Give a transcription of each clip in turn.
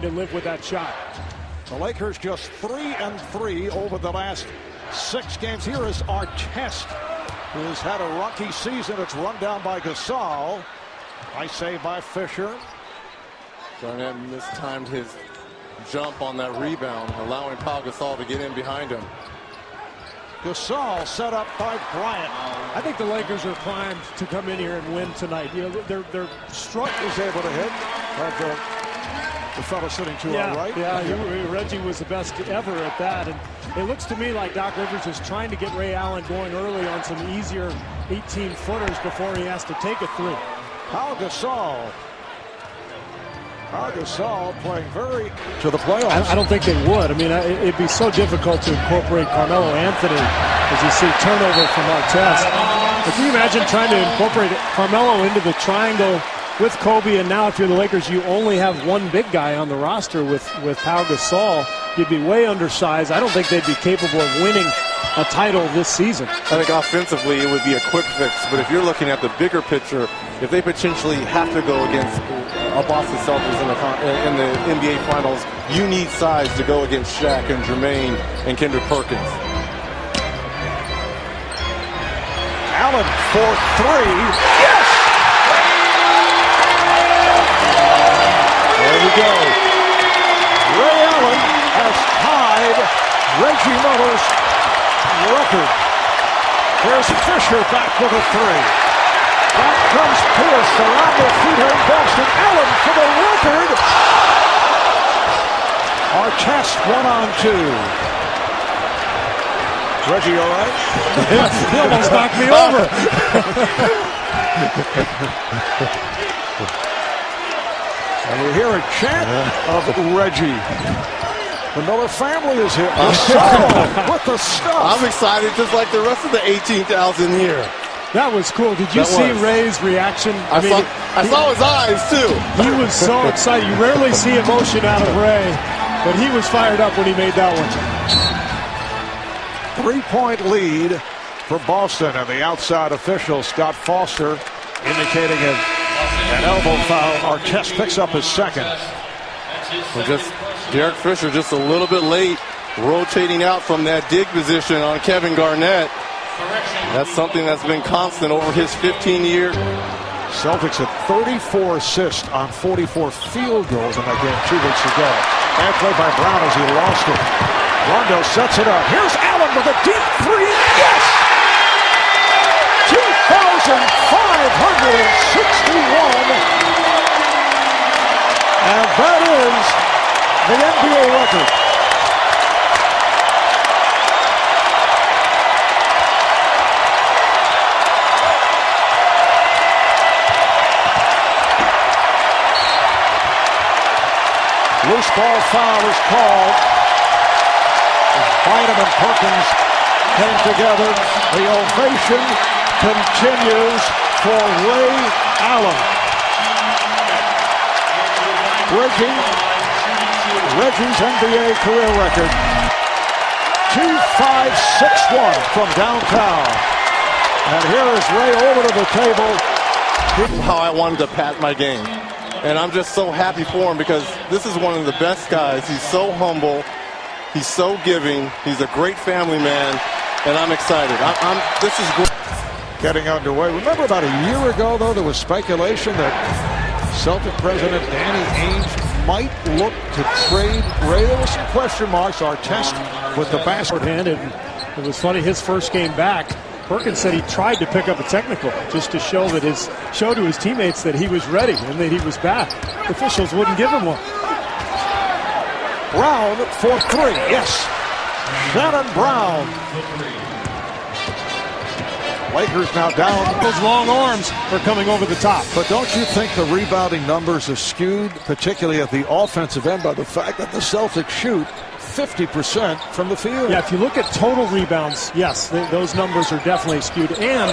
to live with that shot. The Lakers just 3-3 over the last 6 games. Here is Artest, who has had a rocky season. It's run down by Gasol. Nice save by Fisher. Garnett mistimed his jump on that rebound, allowing Pau Gasol to get in behind him. Gasol set up by Bryant. I think the Lakers are primed to come in here and win tonight. You know, they're struggling. Was able to hit. The fellow sitting to our right. Yeah, Reggie was the best ever at that. And it looks to me like Doc Rivers is trying to get Ray Allen going early on some easier 18-footers before he has to take a three. Pau Gasol playing very to the playoffs. I don't think they would. I mean, it'd be so difficult to incorporate Carmelo Anthony as you see turnover from Artest. But can you imagine trying to incorporate Carmelo into the triangle with Kobe, and now if you're the Lakers, you only have one big guy on the roster with Pau Gasol. You'd be way undersized. I don't think they'd be capable of winning a title this season. I think offensively it would be a quick fix, but if you're looking at the bigger picture, if they potentially have to go against a Boston Celtics in the NBA Finals, you need size to go against Shaq and Jermaine and Kendrick Perkins. Allen for 3. Yes! There we go. Ray Allen has tied Reggie Miller's record. There's Fisher back with a 3. Back comes Pierce around the feet here in Boston. Allen for the record. Artest 1-on-2. Reggie, all right? He almost knocked me over. And we hear a chant of Reggie. The Miller family is here. With the stuff. I'm excited just like the rest of the 18,000 here. That was cool. Did you see Ray's reaction? I saw his eyes, too. He was so excited. You rarely see emotion out of Ray, but he was fired up when he made that one. 3-point lead for Boston, and the outside official, Scott Foster, indicating an elbow foul. Artest picks up his second. Derek Fisher just a little bit late, rotating out from that dig position on Kevin Garnett. That's something that's been constant over his 15-year. Celtics had 34 assists on 44 field goals in that game 2 weeks ago. And play by Brown as he lost it. Rondo sets it up. Here's Allen with a deep 3. Yes! 2,561. And that is the NBA record. Loose ball foul is called. Bynum and Perkins came together. The ovation continues for Ray Allen. Reggie's NBA career record. 2,561 from downtown. And here is Ray over to the table. How I wanted to pat my game. And I'm just so happy for him because this is one of the best guys. He's so humble. He's so giving. He's a great family man. And I'm excited. This is great. Getting underway. Remember about a year ago, though, there was speculation that Celtic president Danny Ainge might look to trade Ray. There were some question marks. Artest with the basket. It was funny, his first game back, Perkins said he tried to pick up a technical just to show to his teammates that he was ready and that he was back. The officials wouldn't give him one. Brown for 3. Yes. Shannon Brown. Lakers now down. Those long arms are coming over the top. But don't you think the rebounding numbers are skewed, particularly at the offensive end, by the fact that the Celtics shoot 50% from the field? Yeah, if you look at total rebounds, yes, those numbers are definitely skewed. And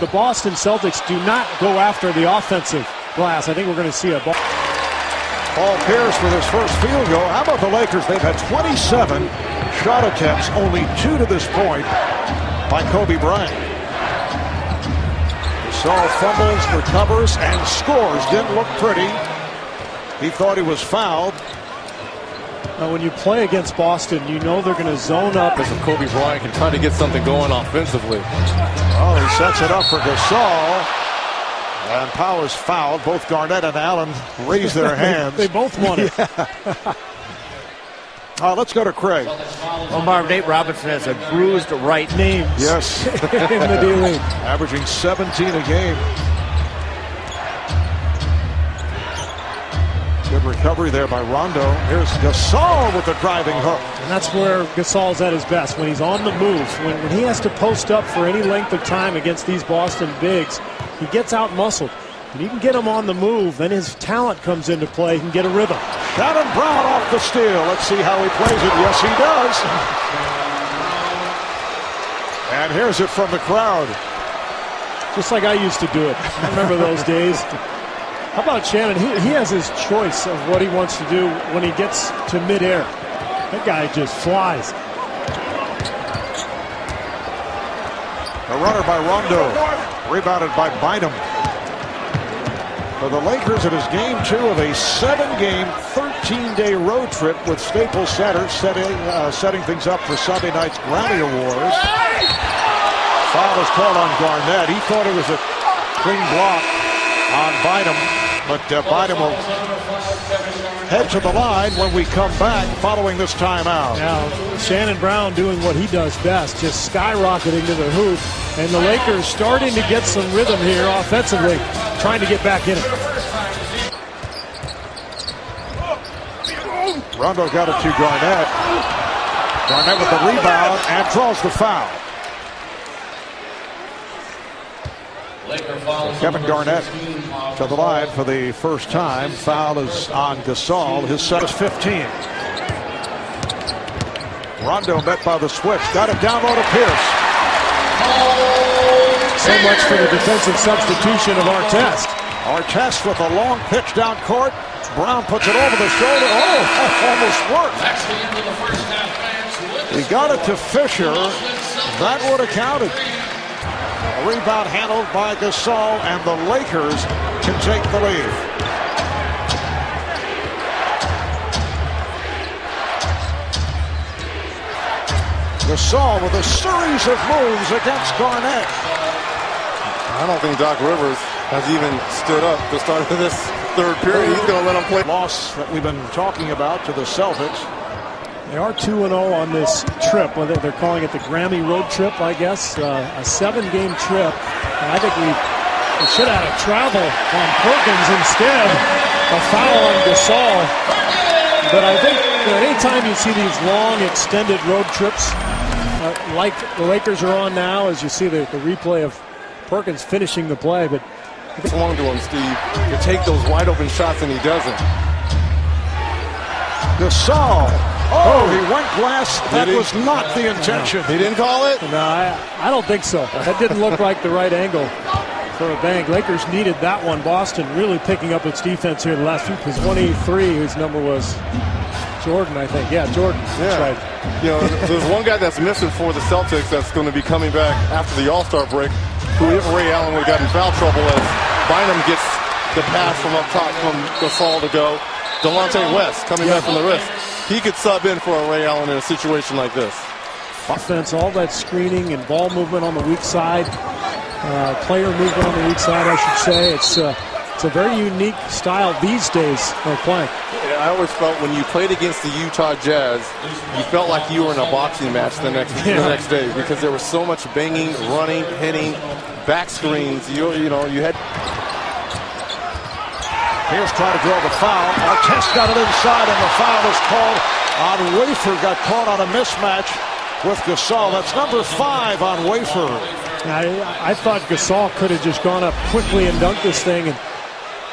the Boston Celtics do not go after the offensive glass. I think we're going to see a ball. Paul Pierce with his first field goal. How about the Lakers? They've had 27 shot attempts, only 2 to this point by Kobe Bryant. Gasol fumbles, recovers, and scores. Didn't look pretty. He thought he was fouled. Now, when you play against Boston, you know they're going to zone up. If Kobe Bryant can try to get something going offensively. Oh, he sets it up for Gasol. And Powers fouled. Both Garnett and Allen raised their hands. They both won it. Let's go to Craig. Well, Marv, Nate Robinson has a bruised right Names. Yes. In the D-League. Averaging 17 a game. Good recovery there by Rondo. Here's Gasol with the driving hook. And that's where Gasol's at his best, when he's on the move. When he has to post up for any length of time against these Boston bigs, he gets out-muscled. And you can get him on the move, then his talent comes into play. He can get a rhythm. Shannon Brown off the steal. Let's see how he plays it. Yes, he does. And here's it from the crowd. Just like I used to do it. I remember those days. How about Shannon? He has his choice of what he wants to do when he gets to midair. That guy just flies. A runner by Rondo. Rebounded by Bynum. For the Lakers, it is game 2 of a 7-game, 13-day road trip with Staples Center setting things up for Sunday night's Grammy Awards. Foul is called on Garnett. He thought it was a clean block on Bynum, but Bynum will head to the line when we come back following this timeout. Now, Shannon Brown doing what he does best, just skyrocketing to the hoop, and the Lakers starting to get some rhythm here offensively, trying to get back in it. Rondo got it to Garnett. Garnett with the rebound and draws the foul. Kevin Garnett to the line for the first time. Foul is on Gasol. His set is 15. Rondo met by the switch. Got it down low to Pierce. So much for the defensive substitution of Artest. Artest with a long pitch down court. Brown puts it over the shoulder. Oh, that almost worked. He got it to Fisher. That would have counted. A rebound handled by Gasol, and the Lakers can take the lead. Gasol with a series of moves against Garnett. I don't think Doc Rivers has even stood up to start this third period. He's going to let him play. Loss that we've been talking about to the Celtics. They are 2-0 on this trip. Well, they're calling it the Grammy road trip, I guess. A 7-game trip. And I think we should have had a travel on Perkins instead. A foul on Gasol. But I think anytime you see these long, extended road trips, like the Lakers are on now, as you see the replay of Perkins finishing the play, but it's long to him, Steve, to take those wide open shots, and he doesn't. Gasol. Oh, he went glass. That was not the intention. He didn't call it? No, I don't think so. That didn't look like the right angle for a bang. Lakers needed that one. Boston really picking up its defense here the last few. Because 183, whose number was Jordan, I think. Yeah, Jordan. That's right. You know, there's one guy that's missing for the Celtics that's going to be coming back after the All-Star break, who if Ray Allen would have gotten foul trouble as Bynum gets the pass from up top from Gasol to go. Delonte West coming back from the wrist. He could sub in for a Ray Allen in a situation like this. Offense, all that screening and ball movement on the weak side, player movement on the weak side, I should say. It's a very unique style these days of playing. I always felt when you played against the Utah Jazz, you felt like you were in a boxing match the next day because there was so much banging, running, hitting, back screens. You had. Here's trying to draw the foul. Artest got it inside, and the foul is called on Wafer. Got caught on a mismatch with Gasol. That's number 5 on Wafer. I thought Gasol could have just gone up quickly and dunked this thing, and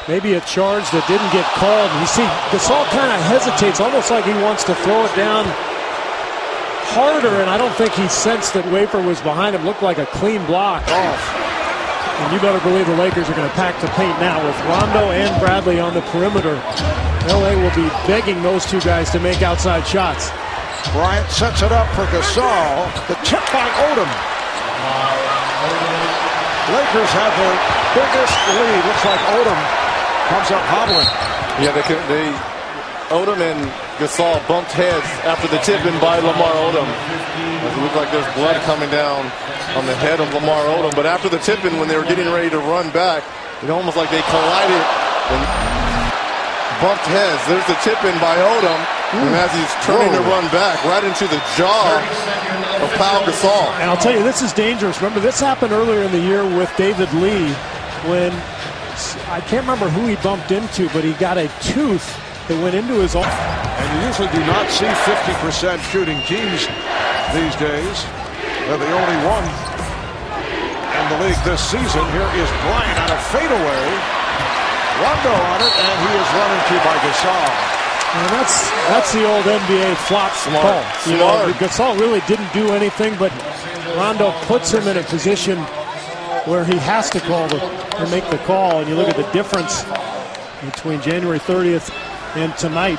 maybe a charge that didn't get called. And you see, Gasol kind of hesitates, almost like he wants to throw it down harder, and I don't think he sensed that Wafer was behind him. Looked like a clean block off. And you better believe the Lakers are going to pack the paint now with Rondo and Bradley on the perimeter. LA will be begging those two guys to make outside shots. Bryant sets it up for Gasol. The tip by Odom. Lakers have their biggest lead. Looks like Odom comes up hobbling. Yeah, Odom and Gasol bumped heads after the tip-in by Lamar Odom. It looked like there's blood coming down on the head of Lamar Odom. But after the tip-in, when they were getting ready to run back, it almost like they collided and bumped heads. There's the tip-in by Odom. And as he's turning to run back, right into the jaw of Pau Gasol. And I'll tell you, this is dangerous. Remember, this happened earlier in the year with David Lee when I can't remember who he bumped into, but he got a tooth that went into his arm. And you usually do not see 50% shooting teams these days. They're the only one in the league this season. Here is Bryant on a fadeaway. Rondo on it, and he is run into by Gasol. And that's the old NBA flop call. You know, Gasol really didn't do anything, but Rondo puts him in a position where he has to call to make the call. And you look at the difference between January 30th and tonight.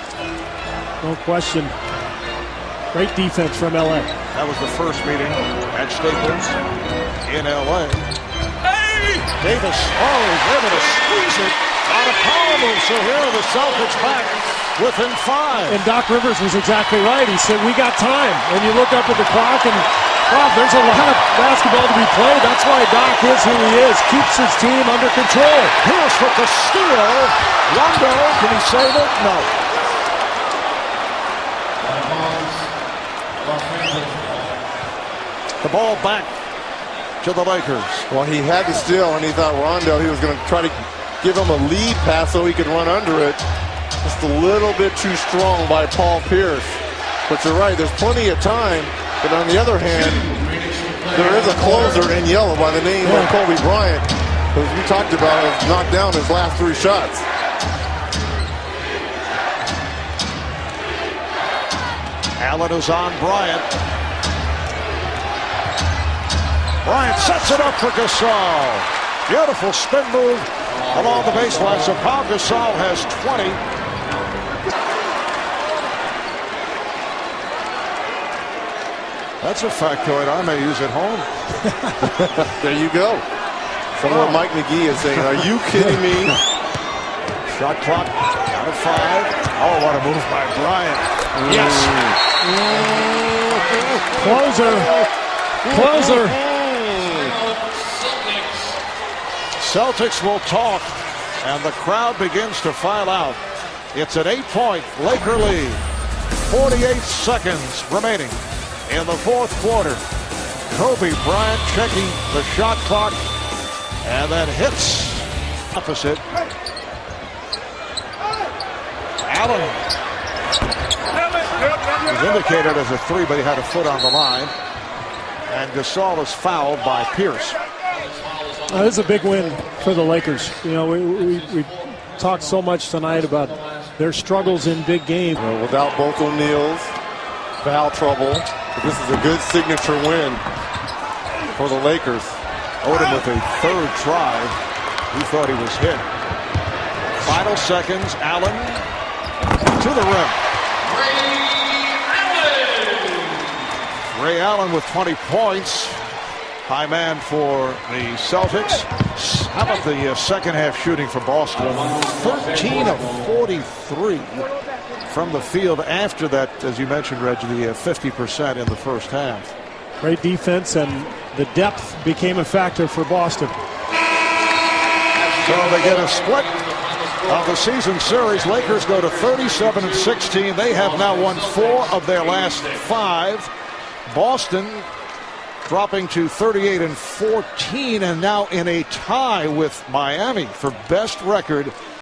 No question. Great defense from LA. That was the first meeting at Staples in LA. Hey! Davis, he's able to squeeze it on a power move. So here are the Celtics back within 5. And Doc Rivers was exactly right. He said, we got time. And you look up at the clock and, wow, there's a lot of basketball to be played. That's why Doc is who he is. Keeps his team under control. Pierce with the steal. Rondo, can he save it? No. The ball back to the Lakers. Well, he had the steal, and he thought Rondo, he was going to try to give him a lead pass so he could run under it. Just a little bit too strong by Paul Pierce. But you're right, there's plenty of time. But on the other hand, there is a closer in yellow by the name of Kobe Bryant, who we talked about has knocked down his last 3 shots. Allen is on Bryant. Bryant sets it up for Gasol. Beautiful spin move along the baseline. So Pau Gasol has 20. That's a factoid I may use at home. There you go. From what Mike McGee is saying. Are you kidding me? Shot clock down to 5. Oh, what a move by Bryant. Yes. Closer. Celtics will talk, and the crowd begins to file out. It's an 8-point Laker lead. 48 seconds remaining in the 4th quarter. Kobe Bryant checking the shot clock, and then hits opposite. Allen was indicated as a 3, but he had a foot on the line. And Gasol is fouled by Pierce. This is a big win for the Lakers. You know, we talked so much tonight about their struggles in big games. You know, without both O'Neals, foul trouble. But this is a good signature win for the Lakers. Odom with a 3rd try. He thought he was hit. Final seconds. Allen to the rim. Ray Allen with 20 points. High man for the Celtics. How about the second half shooting for Boston? 13 of 43 from the field after that, as you mentioned, Reggie, the 50% in the first half. Great defense, and the depth became a factor for Boston. So they get a split of the season series. Lakers go to 37-16. They have now won 4 of their last 5. Boston dropping to 38-14 and now in a tie with Miami for best record